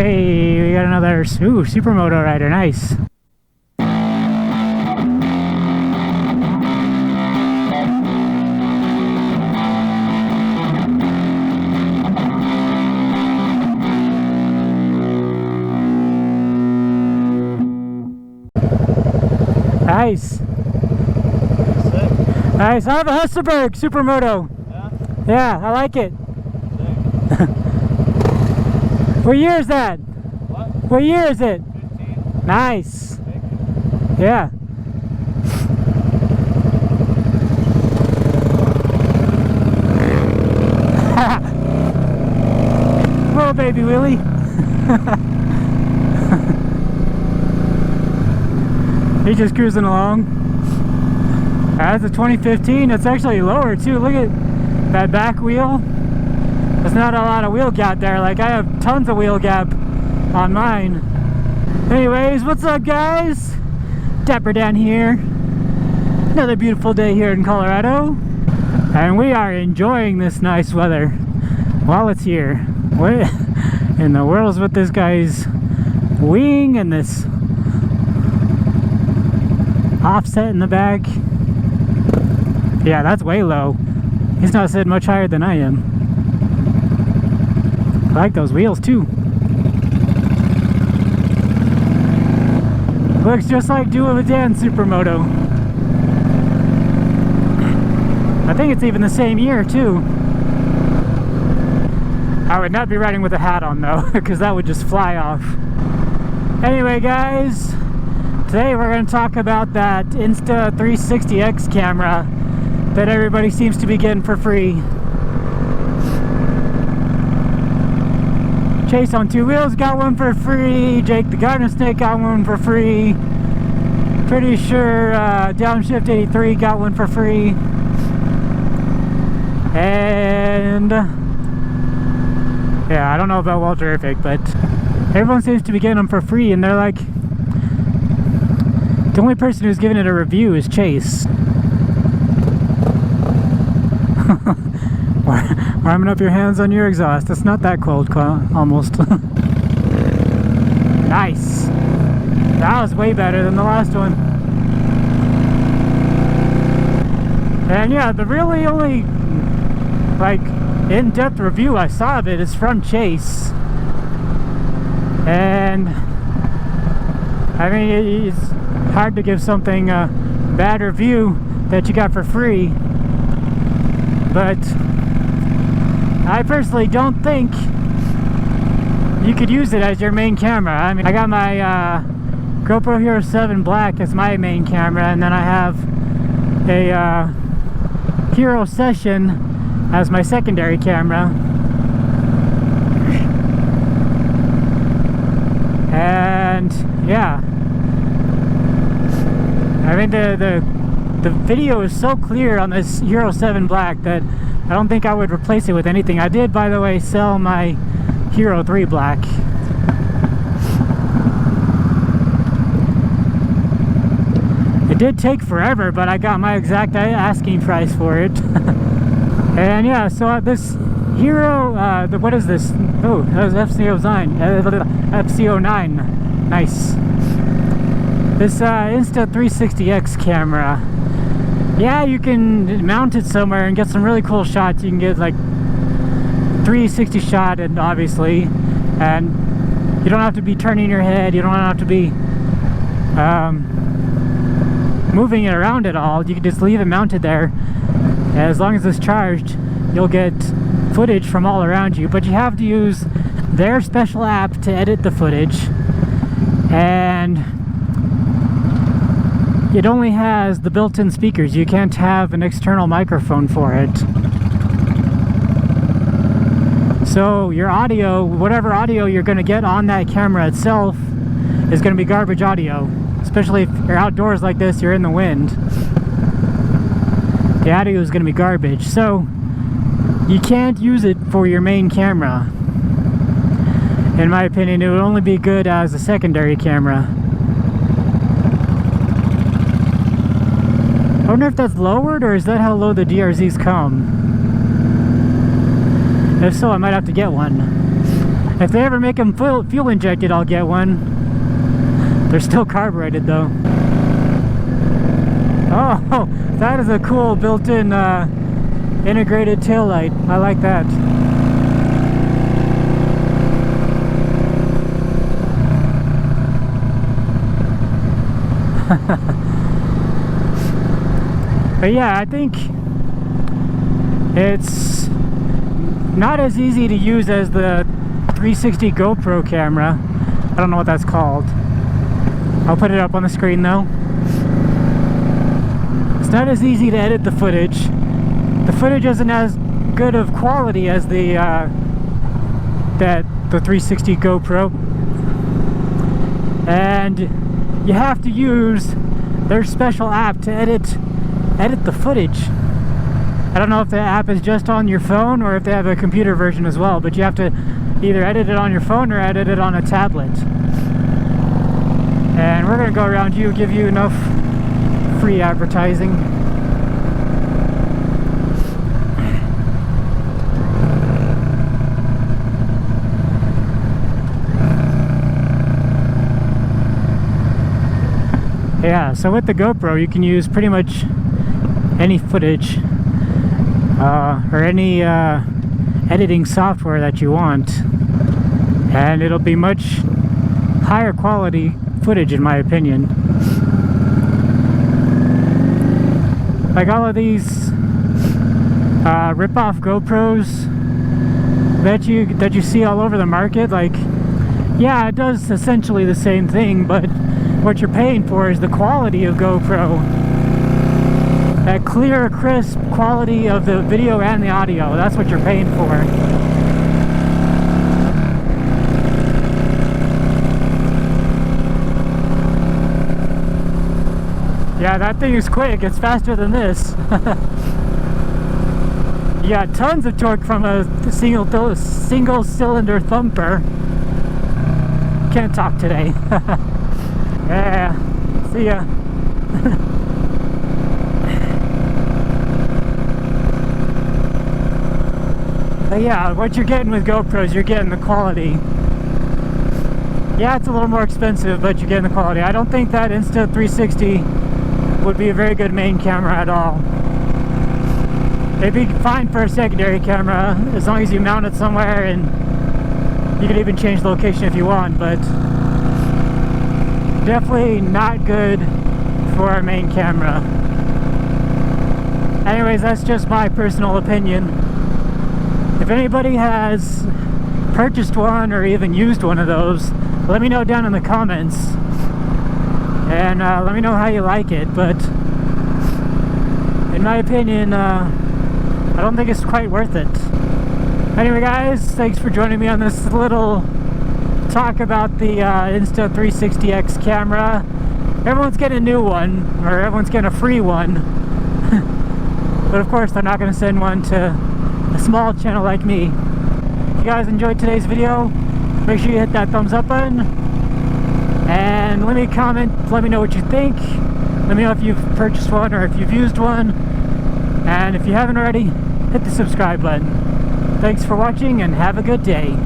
Hey, we got another supermoto rider. Nice. Nice. Nice. I have a Hesselberg supermoto. Yeah, I like it. What year is that? What year is it? 15. Nice. Yeah. Whoa, baby Willie. He's just cruising along. That's a 2015. It's actually lower too. Look at that back wheel. There's not a lot of wheel gap there. Like, I have tons of wheel gap on mine. Anyways, what's up guys? DapperxDan here. Another beautiful day here in Colorado. And we are enjoying this nice weather while it's here. What in the world is with this guy's wing and this offset in the back? Yeah, that's way low. He's not sitting much higher than I am. I like those wheels too. Looks just like Do It With Dan supermoto. I think it's even the same year too. I would not be riding with a hat on though, because that would just fly off. Anyway guys, today we're going to talk about that Insta 360X camera that everybody seems to be getting for free. Chase on Two Wheels got one for free. Jake the Garden Snake got one for free. Pretty sure Downshift 83 got one for free. And yeah, I don't know about Walterific, but everyone seems to be getting them for free, and they're like, the only person who's giving it a review is Chase. Warming up your hands on your exhaust. It's not that cold, almost. Nice. That was way better than the last one. And yeah, the really only like in-depth review I saw of it is from Chase. And I mean, it's hard to give something a bad review that you got for free. But I personally don't think you could use it as your main camera. I mean, I got my GoPro Hero 7 Black as my main camera, and then I have a Hero Session as my secondary camera. And yeah, I mean the video is so clear on this Hero 7 Black that I don't think I would replace it with anything. I did, by the way, sell my Hero 3 Black. It did take forever, but I got my exact asking price for it. And yeah, so this Hero, what is this? Oh, that was FCO9. Nice. This Insta 360X camera. Yeah, you can mount it somewhere and get some really cool shots. You can get like 360 shot, and obviously, and you don't have to be turning your head. You don't have to be moving it around at all. You can just leave it mounted there. As long as it's charged, you'll get footage from all around you. But you have to use their special app to edit the footage, and it only has the built-in speakers. You can't have an external microphone for it. So your audio, whatever audio you're going to get on that camera itself, is going to be garbage audio. Especially if you're outdoors like this, you're in the wind. The audio is going to be garbage. So you can't use it for your main camera. In my opinion, it would only be good as a secondary camera. I wonder if that's lowered, or is that how low the DRZs come? If so, I might have to get one. If they ever make them fuel injected, I'll get one. They're still carbureted though. Oh, that is a cool built-in integrated taillight. I like that. But yeah, I think it's not as easy to use as the 360 GoPro camera. I don't know what that's called. I'll put it up on the screen though. It's not as easy to edit the footage. The footage isn't as good of quality as the 360 GoPro, and you have to use their special app to edit the footage. I don't know if the app is just on your phone or if they have a computer version as well, but you have to either edit it on your phone or edit it on a tablet. And we're gonna go around you, give you enough free advertising. Yeah, so with the GoPro you can use pretty much any footage or any editing software that you want, and it'll be much higher quality footage in my opinion. Like all of these rip-off GoPros that you see all over the market, like, yeah, it does essentially the same thing, but what you're paying for is the quality of GoPro. That clear, crisp quality of the video and the audio. That's what you're paying for. Yeah, that thing is quick. It's faster than this. You got tons of torque from a single cylinder thumper. Can't talk today. Yeah, see ya. But yeah, what you're getting with GoPros, you're getting the quality. Yeah, it's a little more expensive, but you're getting the quality. I don't think that Insta 360 would be a very good main camera at all. It'd be fine for a secondary camera, as long as you mount it somewhere, and you can even change location if you want, but definitely not good for a main camera. Anyways, that's just my personal opinion. If anybody has purchased one or even used one of those, let me know down in the comments, and let me know how you like it. But in my opinion, I don't think it's quite worth it. Anyway guys, thanks for joining me on this little talk about the Insta 360X camera. Everyone's getting a new one, or everyone's getting a free one. But of course they're not going to send one to a small channel like me. If you guys enjoyed today's video, make sure you hit that thumbs up button, and let me comment, let me know what you think. Let me know if you've purchased one or if you've used one, and if you haven't already, hit the subscribe button. Thanks for watching and have a good day.